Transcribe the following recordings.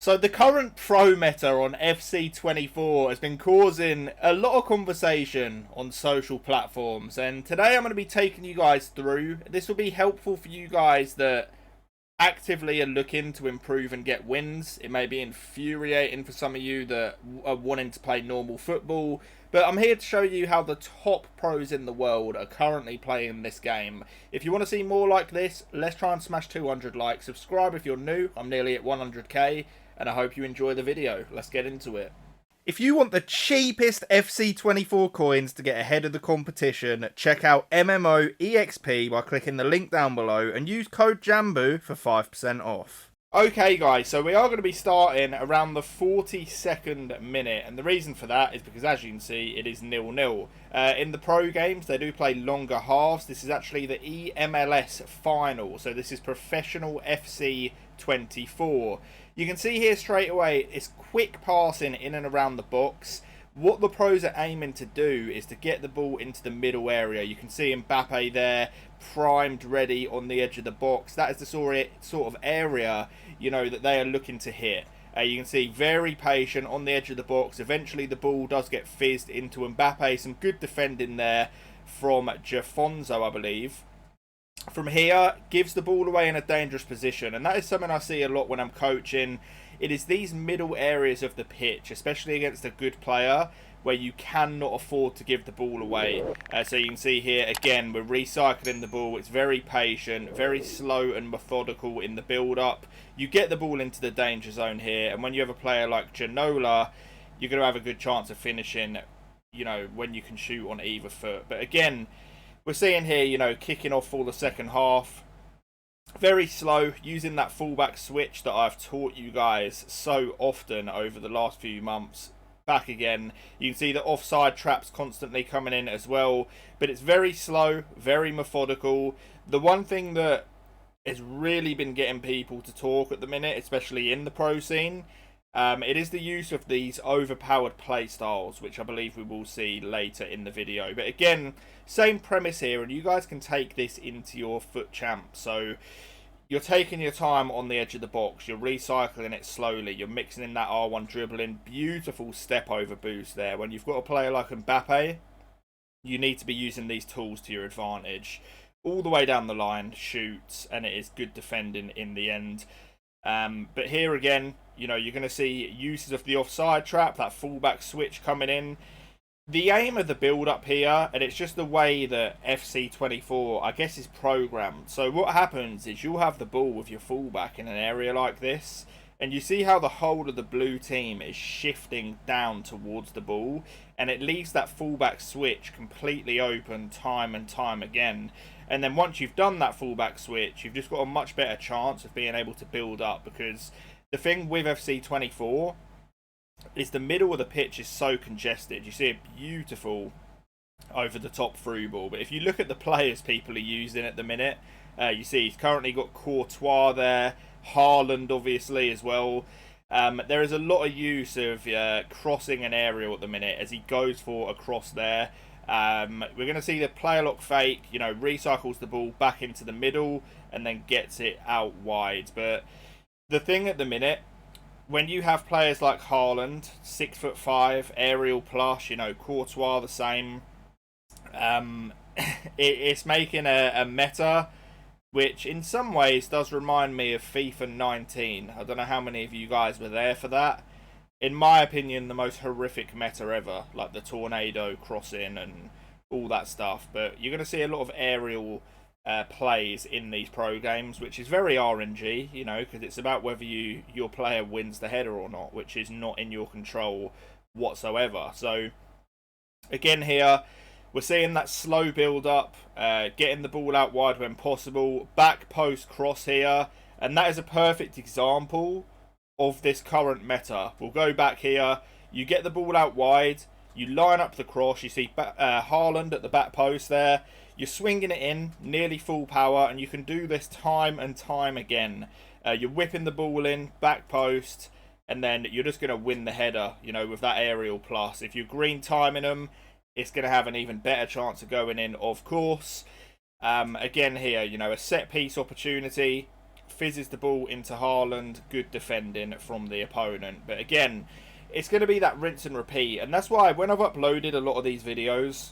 So the current pro meta on FC24 has been causing a lot of conversation on social platforms, and today I'm going to be taking you guys through. This will be helpful for you guys that actively are looking to improve and get wins. It may be infuriating for some of you that are wanting to play normal football, but I'm here to show you how the top pros in the world are currently playing this game. If you want to see more like this, let's try and smash 200 likes. Subscribe if you're new. I'm nearly at 100k, and I hope you enjoy the video. Let's get into it. If you want the cheapest FC24 coins to get ahead of the competition, check out MMOEXP by clicking the link down below and use code JambooUK for 5% off. Okay guys, so we are going to be starting around the 42nd minute, and the reason for that is because, as you can see, it is 0-0. In the pro games, they do play longer halves. This is actually the emls final, so this is Professional FC24. You can see here straight away, it's quick passing in and around the box. What the pros are aiming to do is to get the ball into the middle area. You can see Mbappe there, primed, ready on the edge of the box. That is the sort of area, you know, that they are looking to hit. You can see very patient on the edge of the box. Eventually the ball does get fizzed into Mbappe. Some good defending there from Jafonzo, I believe. From here, gives the ball away in a dangerous position, and that is something I see a lot when I'm coaching. It is these middle areas of the pitch, especially against a good player, where you cannot afford to give the ball away. So you can see here, again, we're recycling the ball. It's very patient, very slow and methodical in the build-up. You get the ball into the danger zone here, and when you have a player like Ginola, you're going to have a good chance of finishing, you know, when you can shoot on either foot. But again, we're seeing here, you know, kicking off for the second half. Very slow, using that fullback switch that I've taught you guys so often over the last few months. Back again, you can see the offside traps constantly coming in as well, but it's very slow, very methodical. The one thing that has really been getting people to talk at the minute, especially in the pro scene, it is the use of these overpowered play styles, which I believe we will see later in the video. But again, same premise here, and you guys can take this into your foot champ. So you're taking your time on the edge of the box, you're recycling it slowly, you're mixing in that R1 dribbling, beautiful step over boost there. When you've got a player like Mbappe, you need to be using these tools to your advantage. All the way down the line, shoots, and it is good defending in the end. But here again, you know, you're going to see uses of the offside trap, that fullback switch coming in. The aim of the build-up here, and it's just the way that FC24, I guess, is programmed. So what happens is you'll have the ball with your fullback in an area like this, and you see how the whole of the blue team is shifting down towards the ball, and it leaves that fullback switch completely open time and time again. And then once you've done that fullback switch, you've just got a much better chance of being able to build up, because the thing with FC24 is the middle of the pitch is so congested. You see a beautiful over the top through ball, but if you look at the players people are using at the minute, you see he's currently got Courtois there, Haaland obviously as well. There is a lot of use of crossing an aerial at the minute as he goes for a cross there. We're going to see the player lock fake, you know, recycles the ball back into the middle and then gets it out wide. But the thing at the minute, when you have players like Haaland, 6'5", aerial plus, you know, Courtois the same, it's making a meta which in some ways does remind me of FIFA 19. I don't know how many of you guys were there for that. In my opinion, the most horrific meta ever, like the tornado crossing and all that stuff. But you're going to see a lot of aerial plays in these pro games, which is very RNG, you know, because it's about whether your player wins the header or not, which is not in your control whatsoever. So again here, we're seeing that slow build up, getting the ball out wide when possible, back post cross here, and that is a perfect example of this current meta. We'll go back here, you get the ball out wide, you line up the cross, you see Haaland at the back post there, you're swinging it in nearly full power, and you can do this time and time again. You're whipping the ball in, back post, and then you're just going to win the header, you know, with that aerial plus. If you're green timing them, it's going to have an even better chance of going in, of course. Again here, you know, a set piece opportunity. fizzes the ball into Haaland, good defending from the opponent. But again, it's going to be that rinse and repeat, and that's why when I've uploaded a lot of these videos,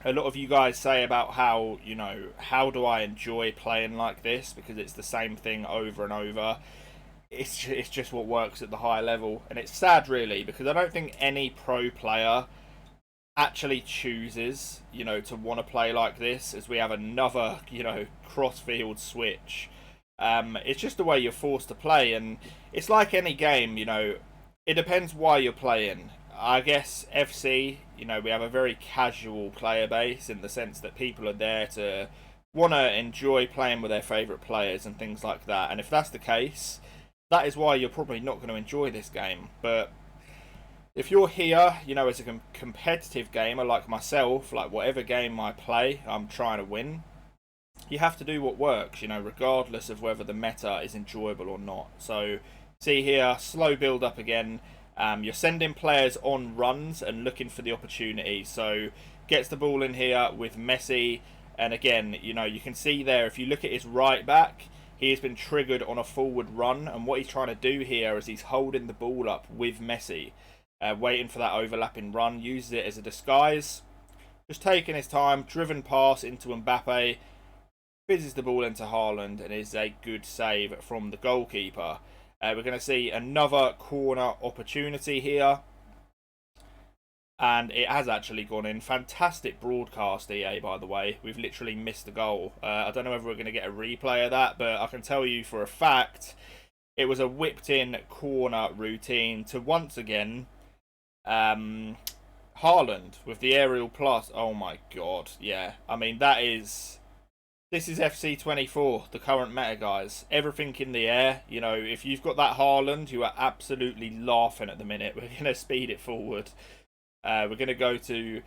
a lot of you guys say about how, you know, how do I enjoy playing like this, because it's the same thing over and over. It's just what works at the high level, and it's sad really, because I don't think any pro player actually chooses, you know, to want to play like this, as we have another, you know, cross-field switch. It's just the way you're forced to play, and it's like any game, you know, it depends why you're playing. I guess FC, you know, we have a very casual player base in the sense that people are there to want to enjoy playing with their favourite players and things like that. And if that's the case, that is why you're probably not going to enjoy this game. But if you're here, you know, as a competitive gamer like myself, like whatever game I play, I'm trying to win. You have to do what works, you know, regardless of whether the meta is enjoyable or not. So, see here, slow build up again. You're sending players on runs and looking for the opportunity. So gets the ball in here with Messi, and again, you know, you can see there, if you look at his right back, he has been triggered on a forward run, and what he's trying to do here is he's holding the ball up with Messi, waiting for that overlapping run, uses it as a disguise, just taking his time, driven pass into Mbappe, fizzes the ball into Haaland, and is a good save from the goalkeeper. We're going to see another corner opportunity here. And it has actually gone in. Fantastic broadcast, EA, by the way. We've literally missed the goal. I don't know whether we're going to get a replay of that, but I can tell you for a fact it was a whipped-in corner routine to once again Haaland with the aerial plus. Oh my god, yeah. I mean, this is FC24, the current meta, guys. Everything in the air. You know, if you've got that Haaland, you are absolutely laughing at the minute. We're going to speed it forward. We're going to go to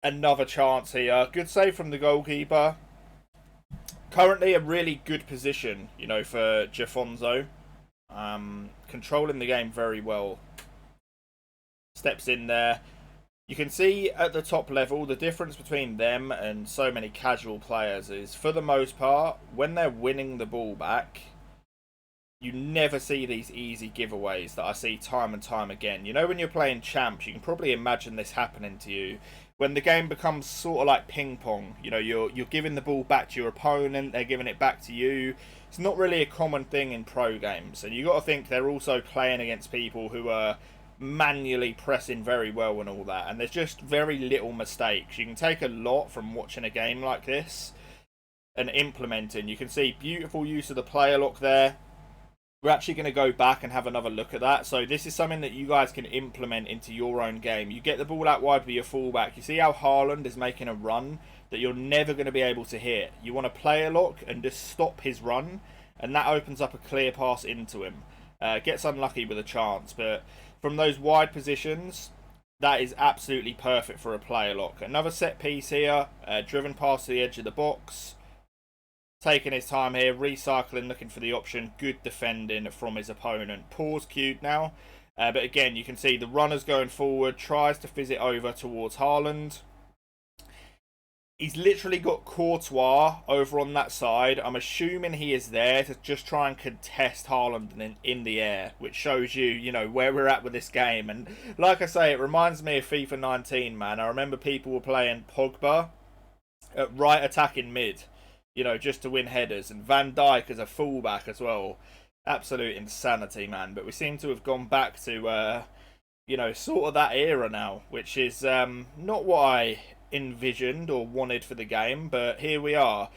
another chance here. Good save from the goalkeeper. Currently a really good position, you know, for Jafonzo. Controlling the game very well. Steps in there. You can see at the top level, the difference between them and so many casual players is, for the most part, when they're winning the ball back, you never see these easy giveaways that I see time and time again. You know, when you're playing champs, you can probably imagine this happening to you. When the game becomes sort of like ping pong, you know, you're giving the ball back to your opponent, they're giving it back to you. It's not really a common thing in pro games. And you got to think they're also playing against people who are manually pressing very well and all that, and there's just very little mistakes. You can take a lot from watching a game like this and implementing. You can see beautiful use of the player lock there. We're actually going to go back and have another look at that. So this is something that you guys can implement into your own game. You get the ball out wide with your fullback. You see how Haaland is making a run that you're never going to be able to hit. You want a player lock and just stop his run, and that opens up a clear pass into him. Gets unlucky with a chance, but from those wide positions, that is absolutely perfect for a player lock. Another set piece here, driven past the edge of the box. Taking his time here, recycling, looking for the option. Good defending from his opponent. Pause cued now. But again, you can see the runner's going forward, tries to fizz it over towards Haaland. He's literally got Courtois over on that side. I'm assuming he is there to just try and contest Haaland in the air, which shows you, you know, where we're at with this game. And like I say, it reminds me of FIFA 19, man. I remember people were playing Pogba at right attacking mid, you know, just to win headers. And Van Dijk as a fullback as well. Absolute insanity, man. But we seem to have gone back to, you know, sort of that era now, which is not what I envisioned or wanted for the game, but here we are.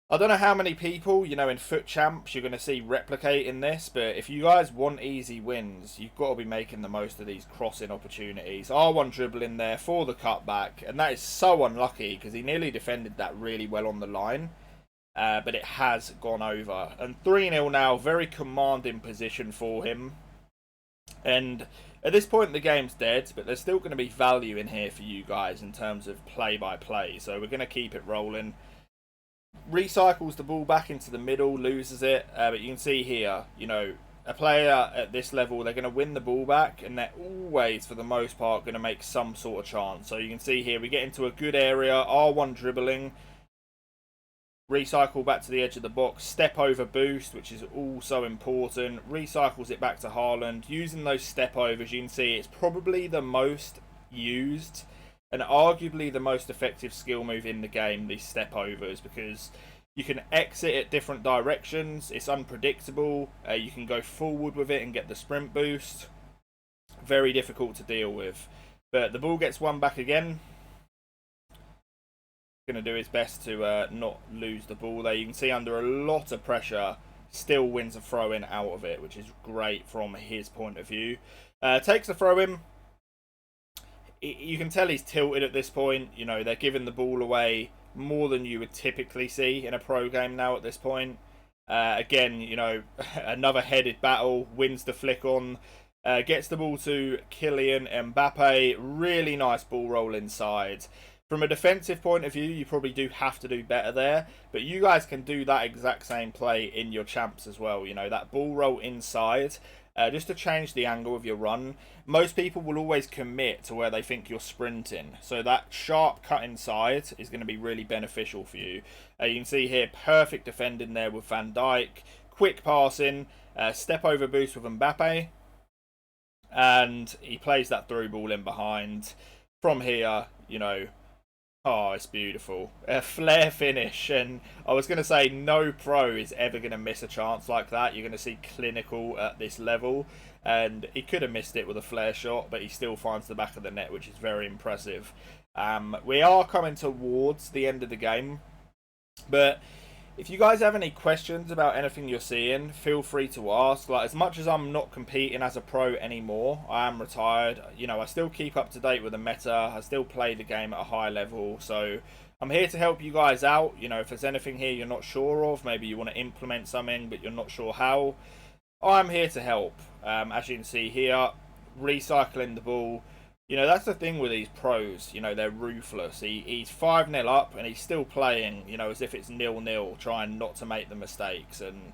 I don't know how many people, you know, in FUT Champs you're going to see replicating this, but if you guys want easy wins, you've got to be making the most of these crossing opportunities. R1 dribbling there for the cutback, and that is so unlucky because he nearly defended that really well on the line, but it has gone over. And 3-0 now, very commanding position for him. And at this point the game's dead, but there's still going to be value in here for you guys in terms of play-by-play. So we're going to keep it rolling. Recycles the ball back into the middle, loses it. But you can see here, you know, a player at this level, they're going to win the ball back, and they're always, for the most part, going to make some sort of chance. So you can see here, we get into a good area, R1 dribbling. recycle back to the edge of the box, step over boost, which is also important, recycles it back to Haaland. Using those step overs, you can see it's probably the most used and arguably the most effective skill move in the game, these step overs, because you can exit at different directions, it's unpredictable, you can go forward with it and get the sprint boost. Very difficult to deal with. But the ball gets won back again. Going to do his best to not lose the ball there. You can see under a lot of pressure, still wins a throw-in out of it, which is great from his point of view. Takes the throw-in. You can tell he's tilted at this point. You know, they're giving the ball away more than you would typically see in a pro game now at this point. Again, you know, another headed battle, wins the flick on. Gets the ball to Kylian Mbappe. Really nice ball roll inside. From a defensive point of view, you probably do have to do better there. But you guys can do that exact same play in your champs as well. You know, that ball roll inside, just to change the angle of your run. Most people will always commit to where they think you're sprinting. So that sharp cut inside is going to be really beneficial for you. You can see here, perfect defending there with Van Dijk. Quick passing, step over boost with Mbappe. And he plays that through ball in behind. From here, you know, oh, it's beautiful. A flare finish. And I was going to say no pro is ever going to miss a chance like that. You're going to see clinical at this level. And he could have missed it with a flare shot, but he still finds the back of the net, which is very impressive. We are coming towards the end of the game. But if you guys have any questions about anything you're seeing, feel free to ask. Like, as much as I'm not competing as a pro anymore, I am retired. You know, I still keep up to date with the meta. I still play the game at a high level. So I'm here to help you guys out. You know, if there's anything here you're not sure of, maybe you want to implement something but you're not sure how, I'm here to help. As you can see here, recycling the ball. You know, that's the thing with these pros. You know, they're ruthless. He's 5-0 up and he's still playing, you know, as if it's 0-0, trying not to make the mistakes. And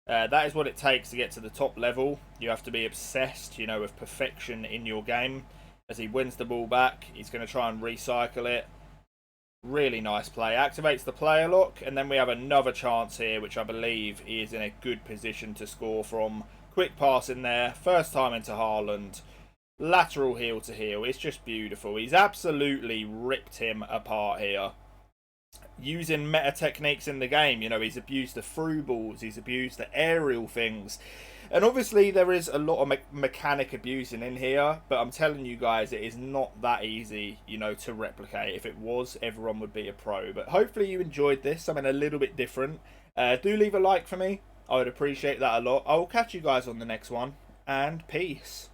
that is what it takes to get to the top level. You have to be obsessed, you know, with perfection in your game. As he wins the ball back, he's going to try and recycle it. Really nice play. Activates the player lock, and then we have another chance here, which I believe he is in a good position to score from. Quick pass in there. First time into Haaland. Lateral heel to heel. It's just beautiful. He's absolutely ripped him apart here. Using meta techniques in the game. You know, he's abused the through balls. He's abused the aerial things. And obviously there is a lot of mechanic abusing in here. But I'm telling you guys, it is not that easy, you know, to replicate. If it was, everyone would be a pro. But hopefully you enjoyed this. Something a little bit different. Do leave a like for me. I would appreciate that a lot. I will catch you guys on the next one. And peace.